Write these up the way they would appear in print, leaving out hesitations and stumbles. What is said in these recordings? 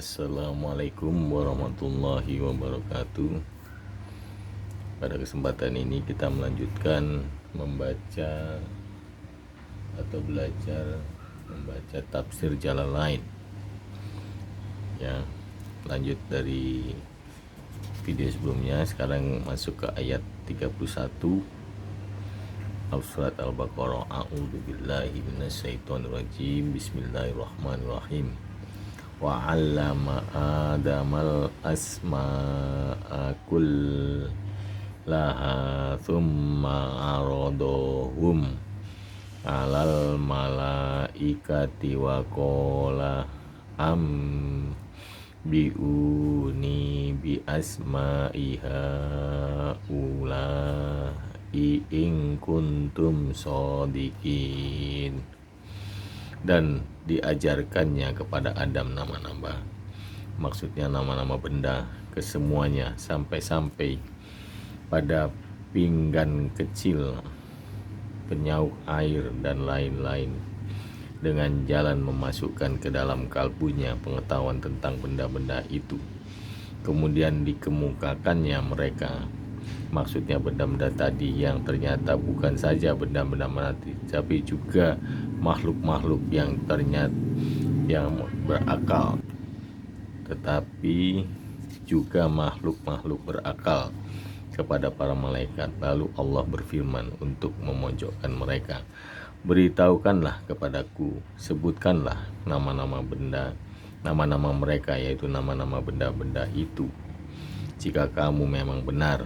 Assalamualaikum warahmatullahi wabarakatuh. Pada kesempatan ini kita melanjutkan membaca atau belajar membaca tafsir Jalalain. Ya, lanjut dari video sebelumnya. Sekarang masuk ke ayat 31 surat Al-Baqarah. A'udzubillahi minasyaitonirrajim. Bismillahirrahmanirrahim. Wa 'allama Adamal asma'a kullaha thumma 'aradahum 'alal malaikati wa qala biuni bi asma'iha ulai in kuntum shodiqin. Dan diajarkannya kepada Adam nama-nama, maksudnya nama-nama benda, kesemuanya sampai-sampai pada pinggan kecil, penyauk air dan lain-lain, dengan jalan memasukkan ke dalam kalbunya pengetahuan tentang benda-benda itu. Kemudian dikemukakannya mereka, maksudnya benda-benda tadi yang ternyata bukan saja benda-benda mati, tapi juga makhluk-makhluk yang ternyata yang berakal, tetapi juga makhluk-makhluk berakal kepada para malaikat. Lalu Allah berfirman untuk memojokkan mereka, beritahukanlah kepadaku, sebutkanlah nama-nama benda, nama-nama mereka, yaitu nama-nama benda-benda itu, jika kamu memang benar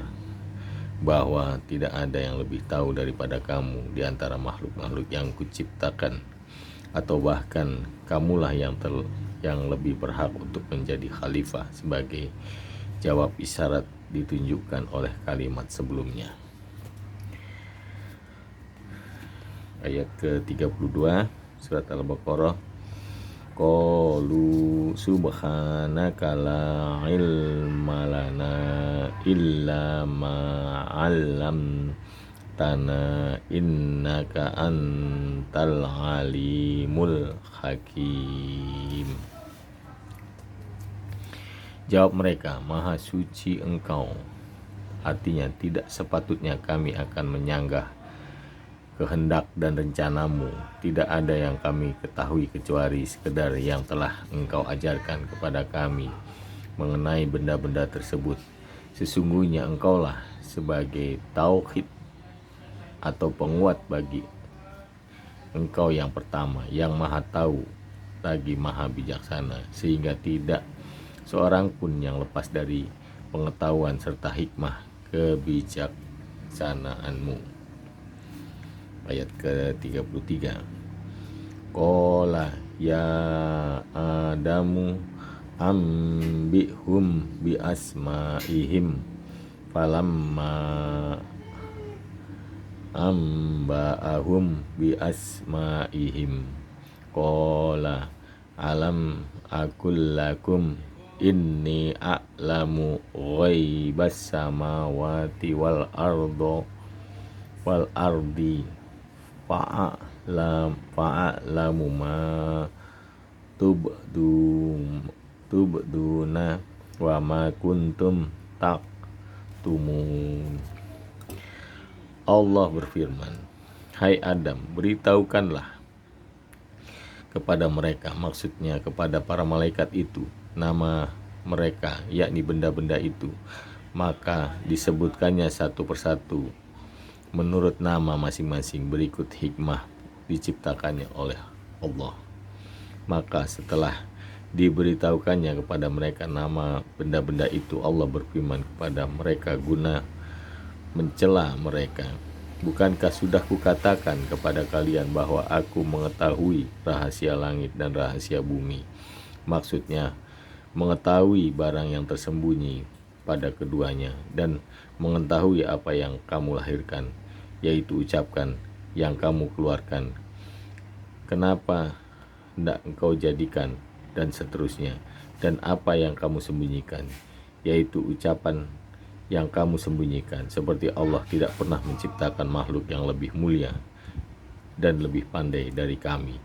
bahwa tidak ada yang lebih tahu daripada kamu di antara makhluk-makhluk yang kuciptakan, atau bahkan kamulah yang lebih berhak untuk menjadi khalifah. Sebagai jawab isyarat ditunjukkan oleh kalimat sebelumnya. Ayat ke-32 surat Al-Baqarah. Qalu subhanaka la ilma lana illa ma 'allamtana innaka antal alimul hakim. Jawab mereka, Maha suci Engkau, artinya tidak sepatutnya kami akan menyanggah kehendak dan rencanamu. Tidak ada yang kami ketahui kecuali sekedar yang telah Engkau ajarkan kepada kami mengenai benda-benda tersebut. Sesungguhnya Engkaulah sebagai tauhid atau penguat bagi Engkau yang pertama, yang maha tahu lagi maha bijaksana, sehingga tidak seorang pun yang lepas dari pengetahuan serta hikmah kebijaksanaanmu. Ayat ke-33. Qala ya Adamu ambihum bi asma'ihim falamma amba'ahum bi asma'ihim qala alam aqul lakum inni a'lamu ghaibas samawati wal ardi fa'alamu ma tubduna wa ma kuntum taktumun. Allah berfirman, hai Adam, beritahukanlah kepada mereka, maksudnya kepada para malaikat itu, nama mereka, yakni benda-benda itu. Maka disebutkannya satu persatu menurut nama masing-masing, berikut hikmah diciptakannya oleh Allah. Maka setelah diberitahukannya kepada mereka nama benda-benda itu, Allah berfirman kepada mereka guna mencela mereka, bukankah sudah kukatakan kepada kalian bahwa aku mengetahui rahasia langit dan rahasia bumi? Maksudnya mengetahui barang yang tersembunyi pada keduanya dan mengetahui apa yang kamu lahirkan, yaitu ucapkan yang kamu keluarkan, kenapa hendak engkau jadikan, dan seterusnya, dan apa yang kamu sembunyikan, yaitu ucapan yang kamu sembunyikan. Seperti Allah tidak pernah menciptakan makhluk yang lebih mulia dan lebih pandai dari kami.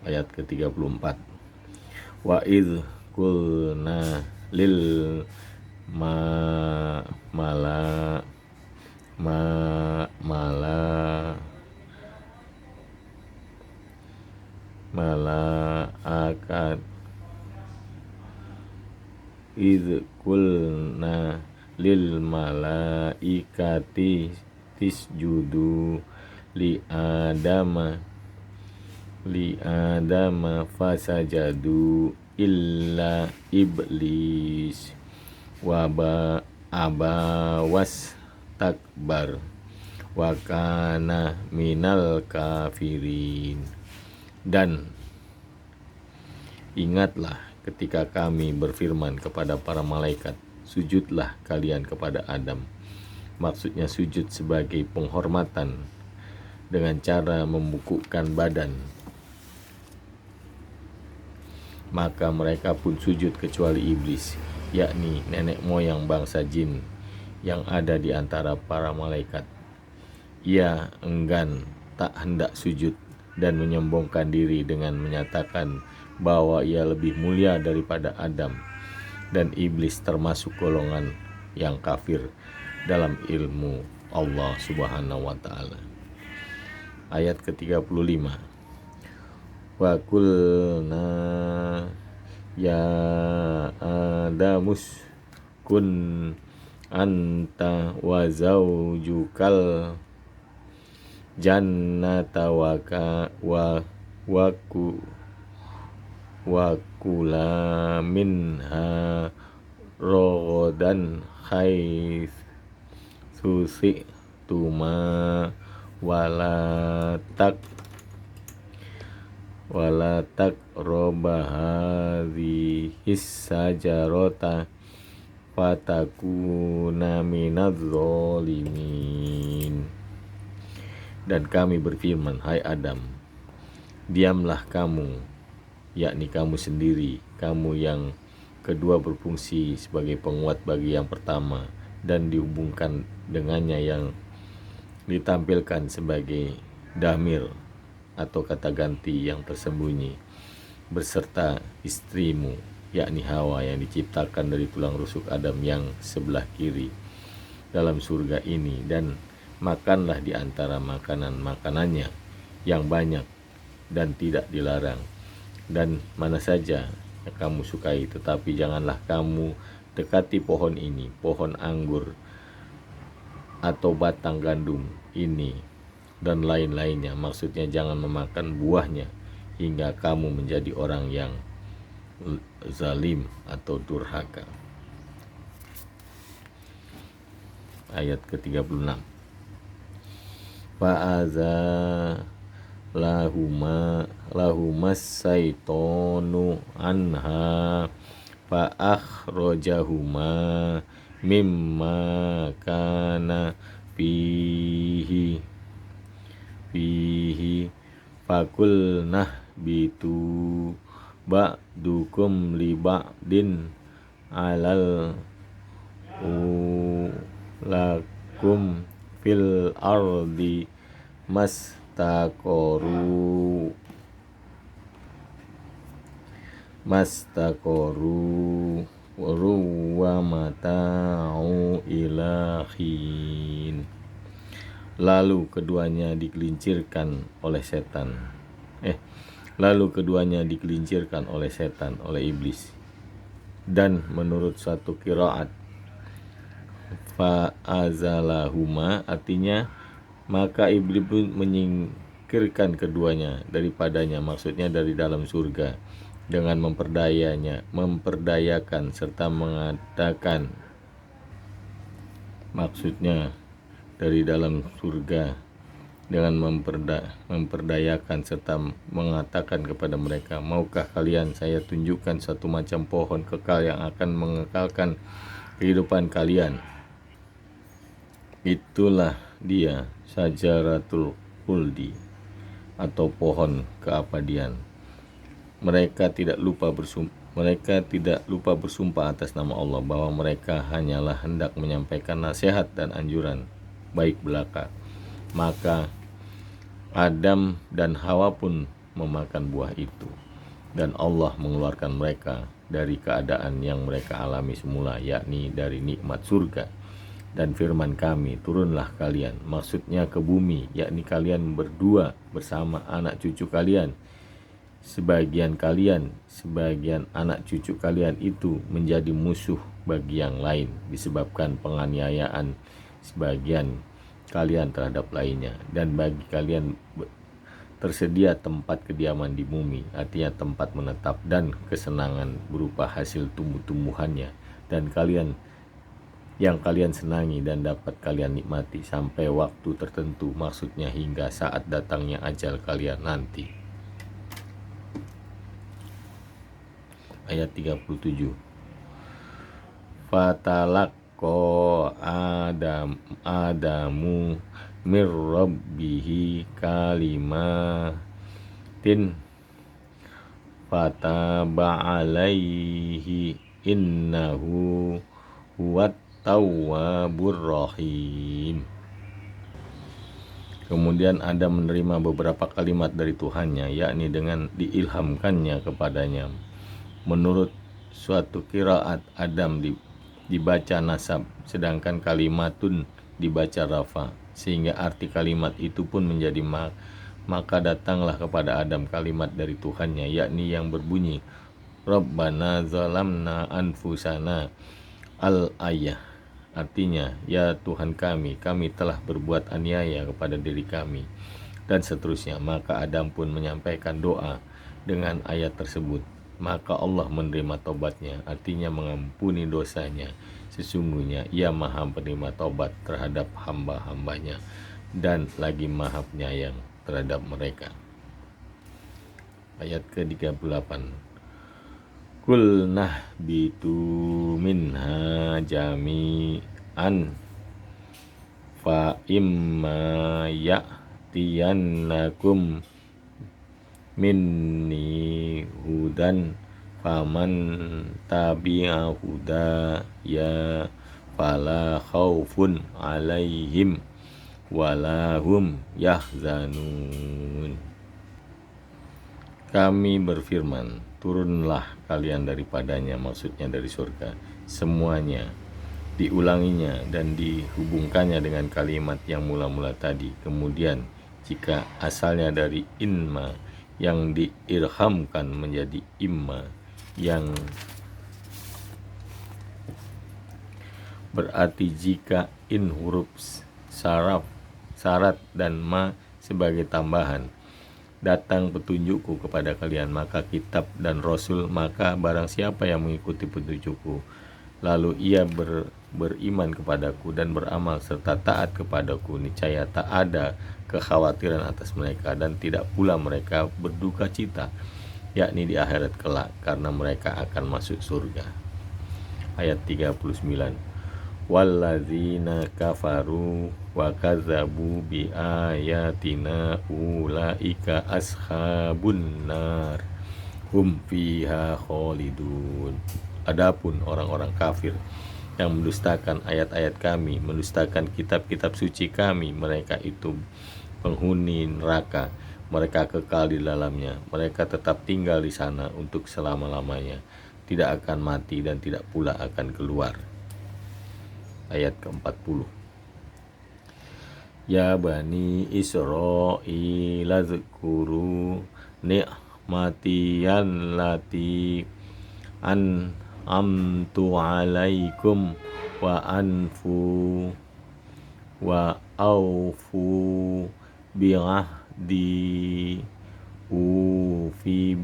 Ayat ke-34. Wa idh qulna lil ma mala ma mala malaakat idh qulna lil malaikati tisjudu li adama fasajadu illa iblis abawas takbar wa kana minal kafirin. Dan ingatlah ketika kami berfirman kepada para malaikat, sujudlah kalian kepada Adam. Maksudnya sujud sebagai penghormatan dengan cara membungkukkan badan. Maka mereka pun sujud kecuali iblis, yakni nenek moyang bangsa jin yang ada di antara para malaikat. Ia enggan, tak hendak sujud dan menyombongkan diri dengan menyatakan bahwa ia lebih mulia daripada Adam, dan iblis termasuk golongan yang kafir dalam ilmu Allah Subhanahu wa taala. Ayat ke-35. Wa qulna ya Adamus kun anta wa zaujukal jannata wa kula minha rodan haitsu tuma wala taqraba hadhis sajarata fatakuna minadz zalimin. Dan kami berfirman, hai Adam, diamlah kamu, yakni kamu sendiri, kamu yang kedua berfungsi sebagai penguat bagi yang pertama dan dihubungkan dengannya yang ditampilkan sebagai damir atau kata ganti yang tersembunyi, beserta istrimu, yakni Hawa yang diciptakan dari tulang rusuk Adam yang sebelah kiri dalam surga ini, dan makanlah di antara makanannya yang banyak dan tidak dilarang, dan mana saja yang kamu sukai, tetapi janganlah kamu dekati pohon ini, pohon anggur atau batang gandum ini dan lain-lainnya. Maksudnya jangan memakan buahnya hingga kamu menjadi orang yang zalim atau durhaka. Ayat ke-36. Lahumas saitonu anha akhrajahuma mimma kana fihi fakulnah bitu ba'dukum li ba'din alal lakum fil ardi mastaqoru wa mata'u ilahin. Lalu keduanya digelincirkan oleh setan, oleh iblis. Dan menurut satu qiraat fa'azalahuma, artinya maka iblis pun menyingkirkan keduanya daripadanya, maksudnya dari dalam surga, dengan memperdayakan serta mengatakan, maksudnya dari dalam surga dengan memperdayakan serta mengatakan kepada mereka, maukah kalian saya tunjukkan suatu macam pohon kekal yang akan mengekalkan kehidupan kalian? Itulah dia Syajaratul Khuldi atau pohon keabadian. Mereka tidak lupa bersumpah atas nama Allah bahwa mereka hanyalah hendak menyampaikan nasihat dan anjuran baik belaka. Maka Adam dan Hawa pun memakan buah itu. dan Allah mengeluarkan mereka dari keadaan yang mereka alami semula, yakni dari nikmat surga. Dan firman kami, turunlah kalian, maksudnya ke bumi, yakni kalian berdua bersama anak cucu kalian. Sebagian anak cucu kalian itu menjadi musuh bagi yang lain disebabkan penganiayaan sebagian kalian terhadap lainnya. Dan bagi kalian tersedia tempat kediaman di bumi, artinya tempat menetap dan kesenangan berupa hasil tumbuh-tumbuhannya, dan yang kalian senangi dan dapat kalian nikmati sampai waktu tertentu, maksudnya hingga saat datangnya ajal kalian nanti. Ayat 37. Fatalaqqa Adamu mir rabbihi kalimatin fataba alaihi innahu huwat tawwabur rahim. Kemudian Adam menerima beberapa kalimat dari Tuhannya, yakni dengan diilhamkannya kepadanya. Menurut suatu qiraat, Adam dibaca nasab, sedangkan kalimatun dibaca rafa, sehingga arti kalimat itu pun menjadi maka datanglah kepada Adam kalimat dari Tuhannya, yakni yang berbunyi Rabbana zalamna anfusana al-ayah. Artinya, ya Tuhan kami telah berbuat aniaya kepada diri kami, dan seterusnya. Maka Adam pun menyampaikan doa dengan ayat tersebut. Maka Allah menerima tobatnya, artinya mengampuni dosanya. Sesungguhnya ia maha penerima tobat terhadap hamba-hambanya, dan lagi maha penyayang terhadap mereka. Ayat ke-38. Kulnah bitu minha jami'an fa imma ya'tiyannakum minni hudan faman tabi'a hudaya fala khaufun alaihim walahum yahzanun. Kami berfirman, turunlah kalian daripadanya, maksudnya dari surga, semuanya. Diulanginya dan dihubungkannya dengan kalimat yang mula-mula tadi. Kemudian jika asalnya dari inma yang diirhamkan menjadi imma, yang berarti jika in huruf syarat dan ma sebagai tambahan. Datang petunjukku kepada kalian, maka kitab dan rasul, maka barang siapa yang mengikuti petunjukku lalu ia beriman kepadaku dan beramal serta taat kepadaku, niscaya tak ada kekhawatiran atas mereka dan tidak pula mereka berduka cita, yakni di akhirat kelak, karena mereka akan masuk surga. Ayat 39. Walladzina kafaru wa kadzabu bi ayatina ulaika ashabun nar hum fiha khalidun. Adapun orang-orang kafir yang mendustakan ayat-ayat kami, mendustakan kitab-kitab suci kami, mereka itu penghuni neraka, mereka kekal di dalamnya, mereka tetap tinggal di sana untuk selama-lamanya, tidak akan mati dan tidak pula akan keluar. Ayat ke-40. Ya Bani Israil zkuru ni'matiyan lati an'amtu alaikum wa aufu bi'ahdi ufi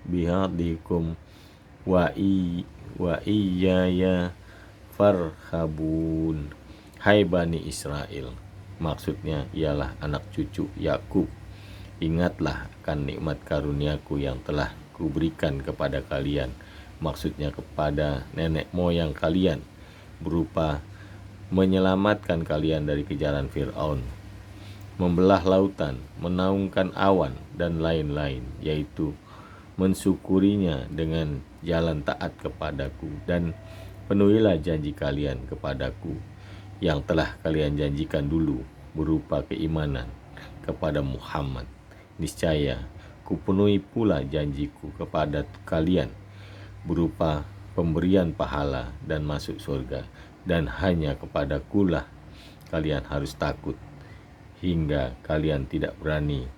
bi'ahdikum wa iyaya farhabun. Hai Bani Israel, maksudnya ialah anak cucu Yakub, ingatlah akan nikmat karuniaku yang telah kuberikan kepada kalian, maksudnya kepada nenek moyang kalian, berupa menyelamatkan kalian dari kejaran Fir'aun, membelah lautan, menaungkan awan, dan lain-lain, yaitu mensyukurinya dengan jalan taat kepadaku, dan penuhilah janji kalian kepadaku yang telah kalian janjikan dulu berupa keimanan kepada Muhammad. Niscaya kupenuhi pula janjiku kepada kalian berupa pemberian pahala dan masuk surga, dan hanya kepadakulah kalian harus takut, hingga kalian tidak berani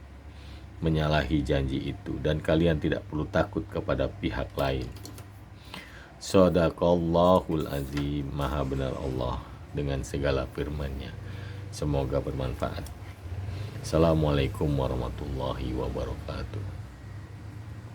menyalahi janji itu, dan kalian tidak perlu takut kepada pihak lain. Shadaqallahul azim. Maha benar Allah dengan segala firman-Nya. Semoga bermanfaat. Assalamualaikum warahmatullahi wabarakatuh.